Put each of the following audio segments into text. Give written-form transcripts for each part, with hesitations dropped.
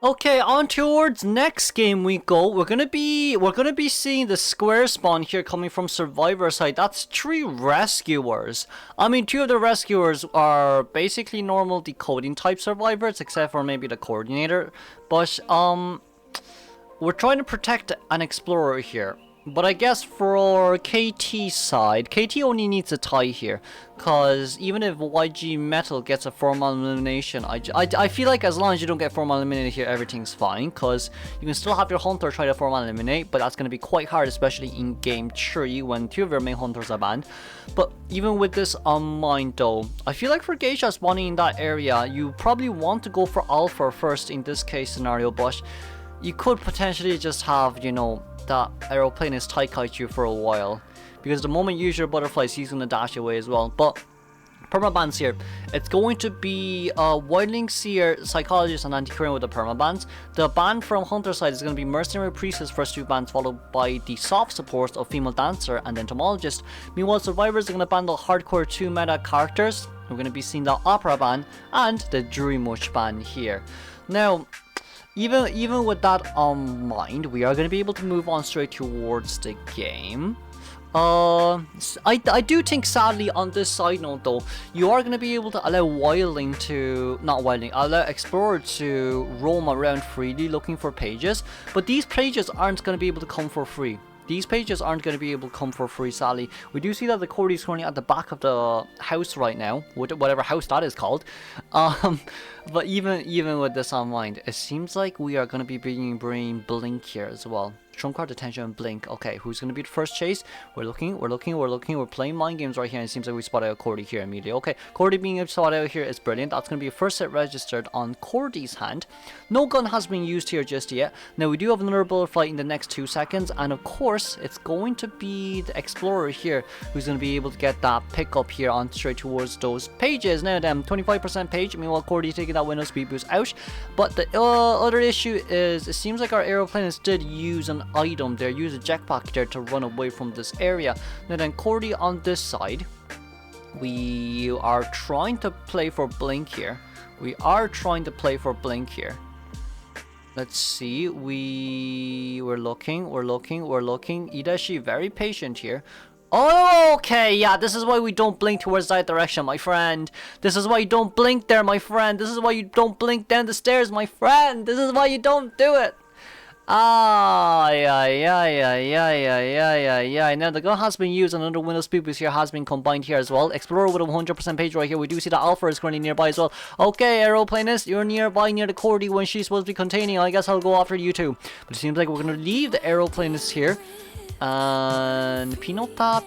Okay, on towards next game we go. We're gonna be seeing the square spawn here coming from survivor side. That's 3 rescuers. I mean, 2 of the rescuers are basically normal decoding type survivors, except for maybe the coordinator. But we're trying to protect an explorer here. But I guess for KT side, KT only needs a tie here. Because even if YG Metal gets a formal elimination, I feel like as long as you don't get formal eliminated here, everything's fine. Because you can still have your Hunter try to formal eliminate, but that's going to be quite hard, especially in game 3 when 2 of your main Hunters are banned. But even with this on mind though, I feel like for Geisha spawning in that area, you probably want to go for Alpha first in this case scenario, but you could potentially just have, you know, that aeroplane is tie kite you for a while, because the moment you use your butterflies, he's gonna dash away as well. But permabans here, it's going to be Wildling Seer, Psychologist, and Antiquarian with the permabans. The ban from Hunter side is going to be Mercenary Priestess first 2 bans, followed by the soft supports of Female Dancer and Entomologist. Meanwhile, Survivors are going to ban the hardcore 2 meta characters. We're going to be seeing the Opera ban and the Druimush ban here. Now, even with that on mind, we are going to be able to move on straight towards the game. I do think sadly on this side note though, you are going to be able to allow allow Explorer to roam around freely looking for pages, but these pages aren't going to be able to come for free. These pages aren't going to be able to come for free, sadly. We do see that the Cordy is currently at the back of the house right now, whatever house that is called. But even with this on mind, it seems like we are going to be bringing Blink here as well. Trump card, Attention, and Blink. Okay, who's going to be the first chase? We're looking. We're playing mind games right here, and it seems like we spot out Cordy here immediately. Okay, Cordy being spotted out here is brilliant. That's going to be a first set registered on Cordy's hand. No gun has been used here just yet. Now, we do have another bullet flight in the next 2 seconds, and of course, it's going to be the Explorer here who's going to be able to get that pickup here on straight towards those pages. Now, them 25% page. Meanwhile, Cordy taking that window speed boost out. But the other issue is, it seems like our aeroplanes did use an item there, use a jetpack there to run away from this area. Now then, Cordy on this side, we are trying to play for Blink here. Let's see, we're looking. Idashi very patient here. Oh, okay, yeah, this is why we don't blink towards that direction, my friend. This is why you don't blink there, my friend. This is why you don't blink down the stairs, my friend. This is why you don't do it. Ah, yeah. Now the gun has been used, and another window speed boost here has been combined here as well. Explorer with a 100% page right here. We do see that Alpha is currently nearby as well. Okay, aeroplanist, you're nearby near the Cordy when she's supposed to be containing. I guess I'll go after you too. But it seems like we're gonna leave the aeroplanist here. And Pinota.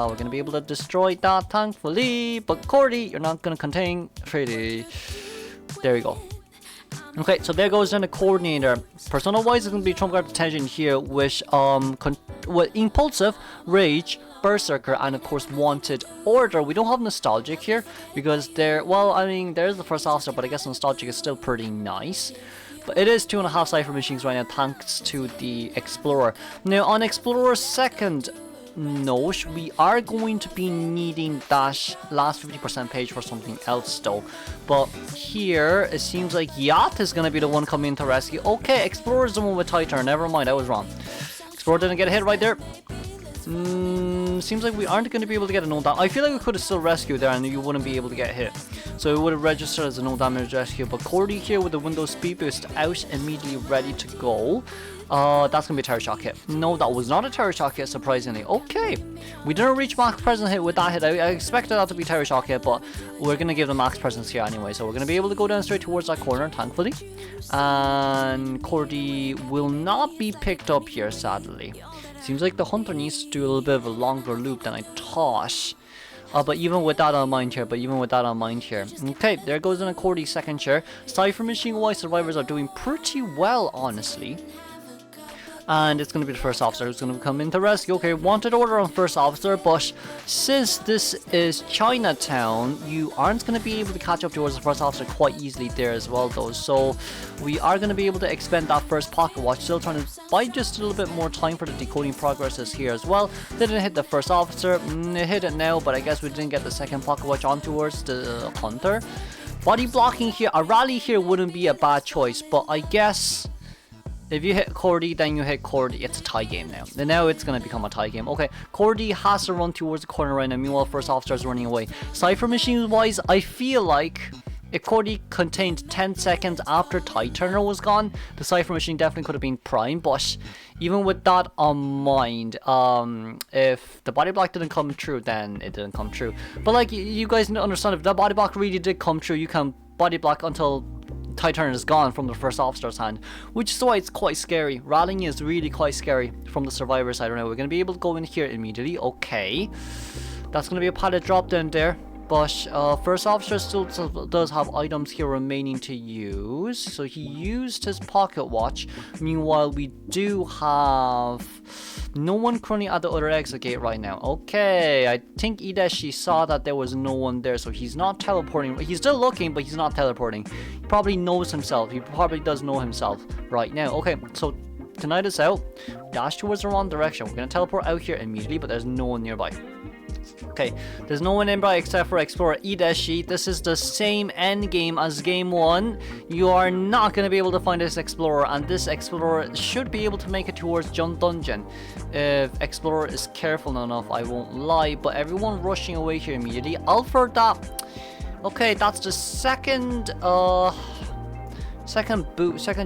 We're gonna be able to destroy that, thankfully. But Cordy, you're not gonna contain Freddy. There we go. Okay, so there goes then the coordinator. Persona wise, it's gonna be Trump Card Attention here, which Impulsive, Rage, Berserker, and of course Wanted Order. We don't have Nostalgic here because there's the first officer, but I guess Nostalgic is still pretty nice. But it is 2.5 Cypher machines right now, thanks to the Explorer. Now on Explorer's second note, we are going to be needing that last 50% page for something else though. But here it seems like Yacht is going to be the one coming to rescue. Okay, Explorer is the one with Titan. Never mind, I was wrong. Explorer didn't get a hit right there. Seems like we aren't going to be able to get a no damage. I feel like we could have still rescued there and you wouldn't be able to get hit. So it would have registered as a no damage rescue. But Cordy here with the Windows speed boost out, immediately ready to go. That's going to be a Terror Shock hit. No, that was not a Terror Shock hit, surprisingly. Okay, we didn't reach max presence hit with that hit. I expected that to be Terror Shock hit, but we're going to give the max presence here anyway. So we're going to be able to go down straight towards that corner, thankfully. And Cordy will not be picked up here, sadly. Seems like the Hunter needs to do a little bit of a longer loop than I thought. But even with that on mind here, Okay, there goes in a Cordy second chair. Cypher machine wise, survivors are doing pretty well, honestly. And it's going to be the first officer who's going to come in to rescue. Okay, Wanted Order on first officer, but since this is Chinatown, you aren't going to be able to catch up towards the first officer quite easily there as well though. So we are going to be able to expend that first pocket watch, still trying to buy just a little bit more time for the decoding progresses here as well. Didn't hit the first officer, it hit it now, but I guess we didn't get the second pocket watch on towards the Hunter. Body blocking here, a rally here wouldn't be a bad choice, but I guess if you hit Cordy, then you hit Cordy. It's a tie game now. And now it's going to become a tie game. Okay, Cordy has to run towards the corner right now. Meanwhile, first officer is running away. Cypher machine-wise, I feel like if Cordy contained 10 seconds after Tide Turner was gone, the Cypher machine definitely could have been prime. But even with that on mind, if the body block didn't come true, then it didn't come true. But like, you guys need to understand, if that body block really did come true, you can body block until Tide Turner is gone from the first officer's hand, which is why it's quite scary. Rallying is really quite scary from the survivor side. I don't know, we're going to be able to go in here immediately. Okay, that's going to be a pallet drop down there. But first officer still does have items here remaining to use. So he used his pocket watch. Meanwhile, we do have no one currently at the other exit gate right now. Okay, I think Ideshi saw that there was no one there, so he's not teleporting. He's still looking, but he's not teleporting. He probably knows himself. He probably does know himself right now. Okay, so tonight is out. Dash towards the wrong direction. We're going to teleport out here immediately, but there's no one nearby. Okay, there's no one nearby except for Explorer Ideshi. This is the same end game as game 1. You are not going to be able to find this Explorer, and this Explorer should be able to make it towards Jump Dungeon if Explorer is careful enough, I won't lie. But everyone rushing away here immediately. Alfred, that... Okay, that's the second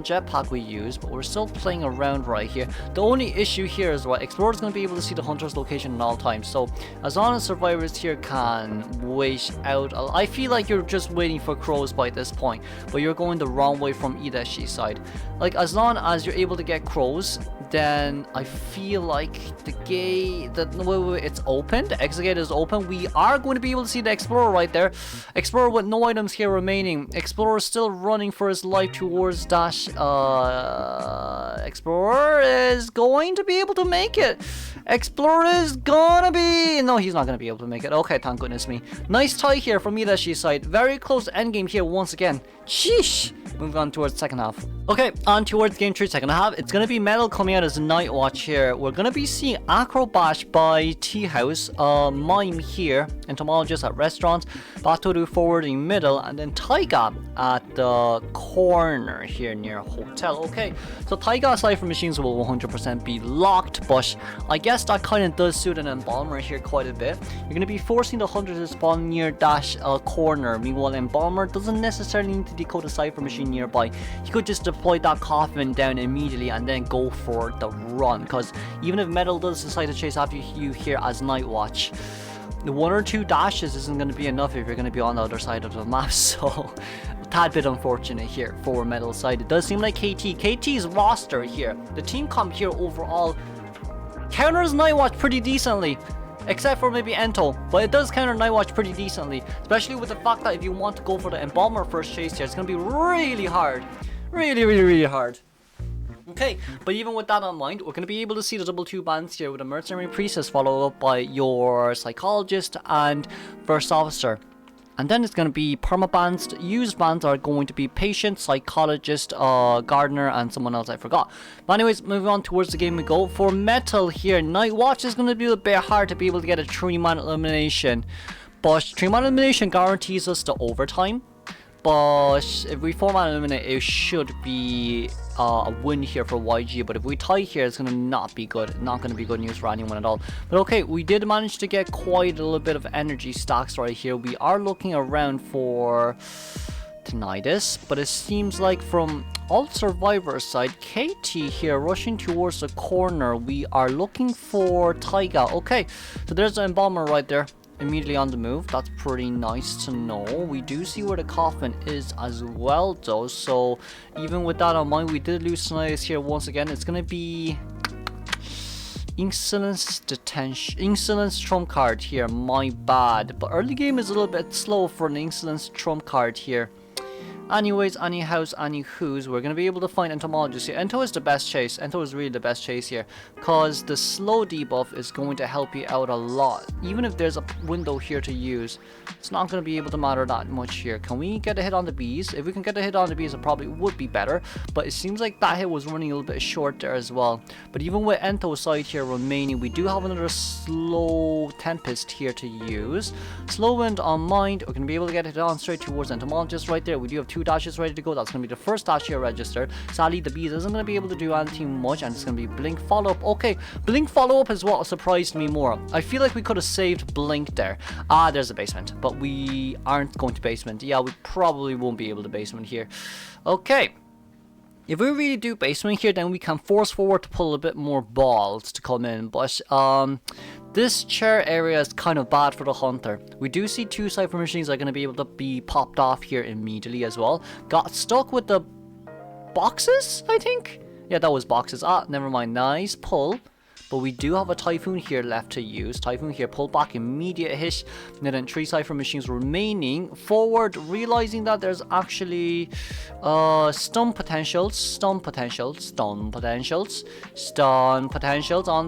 jetpack we use, but we're still playing around right here. The only issue here is what Explorer's going to be able to see the hunter's location at all times. So as long as survivors here can wait out, I feel like you're just waiting for crows by this point, but you're going the wrong way from Ideshi's side. Like, as long as you're able to get crows, then I feel like the gate, it's open. The exit gate is open. We are going to be able to see the Explorer right there. Explorer with no items here remaining. Explorer still running for his life towards Dash. Explorer is going to be able to make it. Explorer is gonna be... No, he's not gonna be able to make it. Okay, thank goodness me. Nice tie here from Ideshi's side. Very close endgame here once again. Sheesh. Moving on towards the second half. Okay, on towards game 3 second half. It's gonna be Metal coming out as Night Watch here. We're gonna be seeing Acrobash by Tea House, Mime here, Entomologist at Restaurants, Batoru forward in middle, and then Taiga at the corner here near Hotel. Okay, so Taiga Cypher machines will 100% be locked, but I guess that kind of does suit an Embalmer here quite a bit. You're going to be forcing the hunter to spawn near Dash corner. Meanwhile, Embalmer doesn't necessarily need to decode a Cypher machine nearby. He could just deploy that coffin down immediately and then go for the run, because even if Metal does decide to chase after you here as Night Watch, the 1 or 2 dashes isn't going to be enough if you're going to be on the other side of the map. So a tad bit unfortunate here for Metal's side. It does seem like KT's roster here, the team comp here overall counters Night Watch pretty decently, except for maybe Ento, but it does counter Night Watch pretty decently, especially with the fact that if you want to go for the Embalmer first chase here, it's going to be really hard. Really hard. Okay, but even with that in mind, we're going to be able to see the double 2 bands here with a Mercenary Priestess followed up by your Psychologist and First Officer. And then it's going to be permabands. Used bands are going to be Patient, Psychologist, Gardener, and someone else I forgot. But anyways, moving on towards the game we go. For Metal here, Night Watch is going to be a bit hard to be able to get a 3-man elimination. But 3-man elimination guarantees us the overtime. But if we 4-man eliminate, it should be a win here for YG. But if we tie here, it's going to not be good. Not going to be good news for anyone at all. But okay, we did manage to get quite a little bit of energy stacks right here. We are looking around for Tinnitus, but it seems like from all survivors side, KT here rushing towards the corner. We are looking for Taiga. Okay, so there's the Embalmer right there, immediately on the move. That's pretty nice to know. We do see where the coffin is as well though, so even with that on mind, we did lose Tinnitus here once again. It's gonna be Insolence Detention, Insolence trump card here, my bad. But early game is a little bit slow for an Insolence trump card here. Anyways, anyhows, anywho's, we're going to be able to find Entomologist here. Ento is the best chase. Ento is really the best chase here. Because the slow debuff is going to help you out a lot. Even if there's a window here to use, it's not going to be able to matter that much here. Can we get a hit on the bees? If we can get a hit on the bees, it probably would be better. But it seems like that hit was running a little bit short there as well. But even with Ento's side here remaining, we do have another slow Tempest here to use. Slow Wind on Mind. We're going to be able to get it on straight towards Entomologist right there. We do have 2 dashes ready to go. That's going to be the first dash here registered. Sadly, the bees isn't going to be able to do anything much, and it's going to be Blink follow-up. Okay, Blink follow-up is what surprised me more. I feel like we could have saved Blink there. Ah, there's a basement, but we aren't going to basement. Yeah, we probably won't be able to basement here. Okay. If we really do basement here, then we can force forward to pull a bit more balls to come in. But this chair area is kind of bad for the hunter. We do see 2 Cypher Machines are going to be able to be popped off here immediately as well. Got stuck with the boxes, I think? Yeah, that was boxes. Ah, never mind. Nice pull. But we do have a Typhoon here left to use. Typhoon here, pull back, immediate hit. And then 3 Cypher Machines remaining. Forward, realizing that there's actually stun potentials on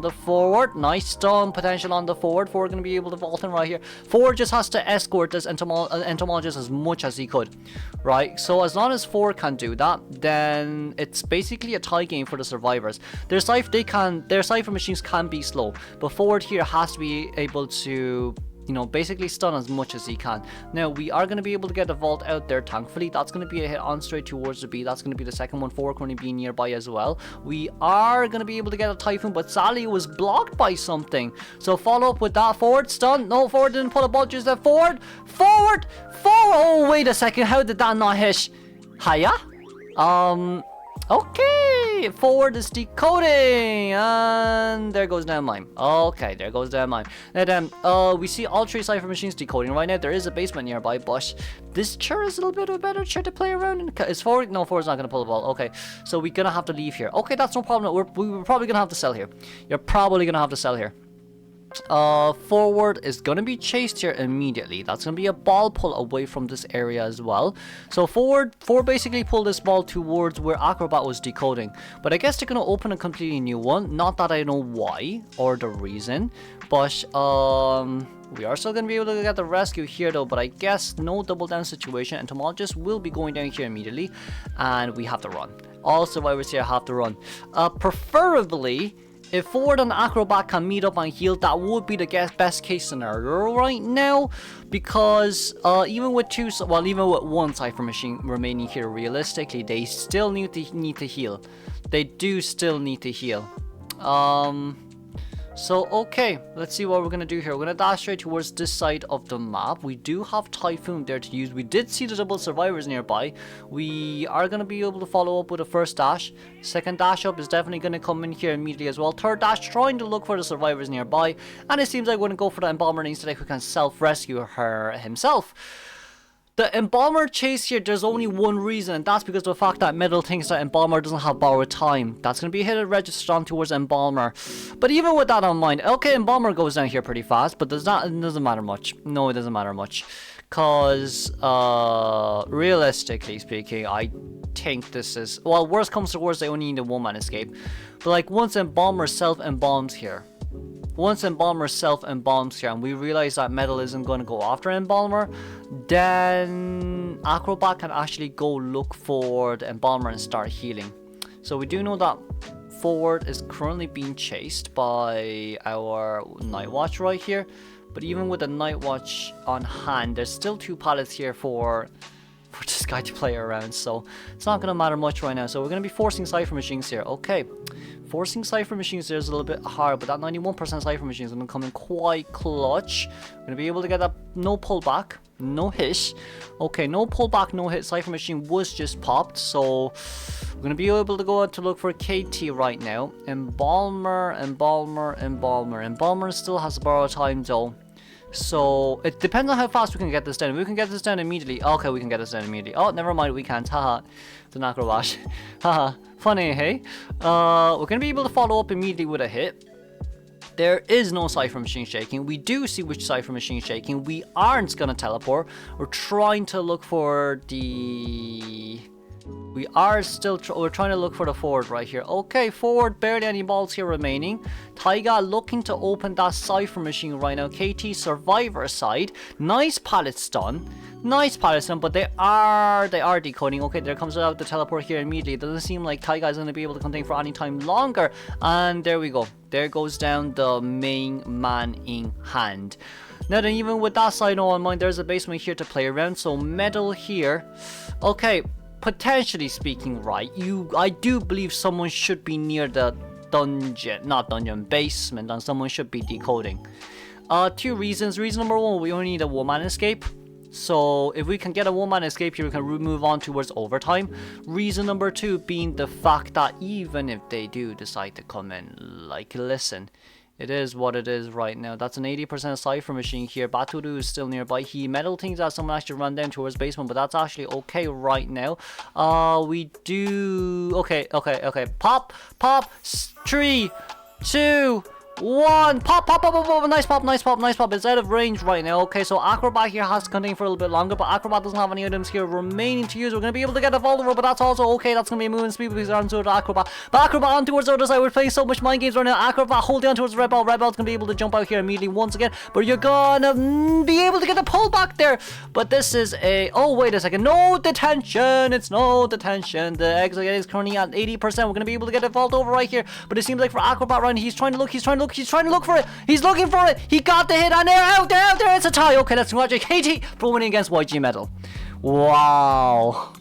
the forward. Nice stun potential on the forward. Forward going to be able to vault in right here. Forward just has to escort this Entomologist as much as he could. Right, so as long as Forward can do that, then it's basically a tie game for the survivors. Their Cypher Machines can be slow, but Forward here has to be able to, you know, basically stun as much as he can. Now, we are going to be able to get a vault out there, thankfully. That's going to be a hit on straight towards the B. That's going to be the second one. Forward going to be nearby as well. We are going to be able to get a Typhoon, but Sally was blocked by something. So follow up with that. Forward stun. No, Forward didn't pull a ball. Just that forward. Oh, wait a second. How did that not hit? Hiya? Okay, Forward is decoding, and there goes down mine. Okay, there goes down mine. Now then, we see all 3 Cypher Machines decoding right now. There is a basement nearby, but this chair is a little bit of a better chair to play around in. Is Forward? No, Forward's not going to pull the ball. Okay, so we're going to have to leave here. Okay, that's no problem. We're probably going to have to sell here. You're probably going to have to sell here. Forward is going to be chased here immediately. That's going to be a ball pull away from this area as well. So Forward basically pulled this ball towards where Acrobat was decoding. But I guess they're going to open a completely new one. Not that I know why or the reason. But we are still going to be able to get the rescue here though. But I guess no double down situation. Entomologist will be going down here immediately. And we have to run. All survivors here have to run. Preferably, if Forward and Acrobat can meet up and heal, that would be the best case scenario right now. Because even with 1 Cypher Machine remaining here, realistically, they still need to heal. They do still need to heal. So, okay, let's see what we're going to do here. We're going to dash straight towards this side of the map. We do have Typhoon there to use. We did see the double survivors nearby. We are going to be able to follow up with a first dash. Second dash up is definitely going to come in here immediately as well. Third dash, trying to look for the survivors nearby. And it seems like we're going to go for the Embalmer instead, who can self-rescue her himself. The Embalmer chase here, there's only one reason, and that's because of the fact that Metal thinks that Embalmer doesn't have borrowed time. That's going to be hit registered on towards Embalmer. But even with that on mind, okay, Embalmer goes down here pretty fast, but it doesn't matter much. No, it doesn't matter much. Because, realistically speaking, I think this is, well, worst comes to worst, they only need a one-man escape. But like, once Embalmer self-embalms here, and we realize that Metal isn't going to go after Embalmer, then Acrobat can actually go look for the Embalmer and start healing. So we do know that Forward is currently being chased by our Night Watch right here. But even with the Night Watch on hand, there's still 2 pallets here for this guy to play around. So it's not going to matter much right now. So we're going to be forcing Cypher Machines here. Okay. Forcing Cypher Machines there is a little bit hard, but that 91% Cypher Machine is going to come in quite clutch. We're going to be able to get that no pullback, no hit. Okay, no pullback, no hit. Cypher Machine was just popped, so we're going to be able to go out to look for KT right now. Embalmer still has borrowed time though. So it depends on how fast we can get this down. If we can get this down immediately, okay, we can get this down immediately. Oh, never mind, we can't. Haha, the Acrobat. Haha, funny, hey? We're gonna be able to follow up immediately with a hit. There is no Cypher Machine shaking. We do see which Cypher Machine shaking. We aren't gonna teleport. We're trying to look for the... we're trying to look for the forward right here. Okay, forward, barely any balls here remaining. Taiga looking to open that Cypher Machine right now. KT Survivor side. Nice pallet stun. Nice pallet stun, but they are decoding. Okay, there comes out the teleport here immediately. It doesn't seem like Taiga is going to be able to contain for any time longer. And there we go. There goes down the main man in hand. Now then, even with that side on mind, there's a basement here to play around. So metal here. Okay. Potentially speaking, right, I do believe someone should be near the basement, and someone should be decoding. Two reasons. Reason number one, we only need a one-man escape. So if we can get a one-man escape here, we can move on towards overtime. Reason number two being the fact that even if they do decide to come in, like, listen, it is what it is right now. That's an 80% Cypher Machine here. Batudu is still nearby. He metal thinks that someone actually run down towards basement, but that's actually okay right now. We do... Okay. Pop. 3, 2... 1, pop, nice pop. It's out of range right now. Okay, so Acrobat here has to contain for a little bit longer, but Acrobat doesn't have any items here remaining to use. We're going to be able to get a Vulnerable, but that's also okay. That's going to be a moving speed because they're on towards Acrobat. But Acrobat on towards the other side. We're playing so much mind games right now. Acrobat holding on towards Red Ball. Red Ball's going to be able to jump out here immediately once again, but you're going to be able to get the pull back there. But this is a... Oh, wait a second. No detention. It's no detention. The exit is currently at 80%. We're going to be able to get a vault over right here, but it seems like for Acrobat right now, he's trying to look for it. He's looking for it. He got the hit, and they're out there. It's a tie. Okay, let's congratulate KT for winning against YG Metal. Wow.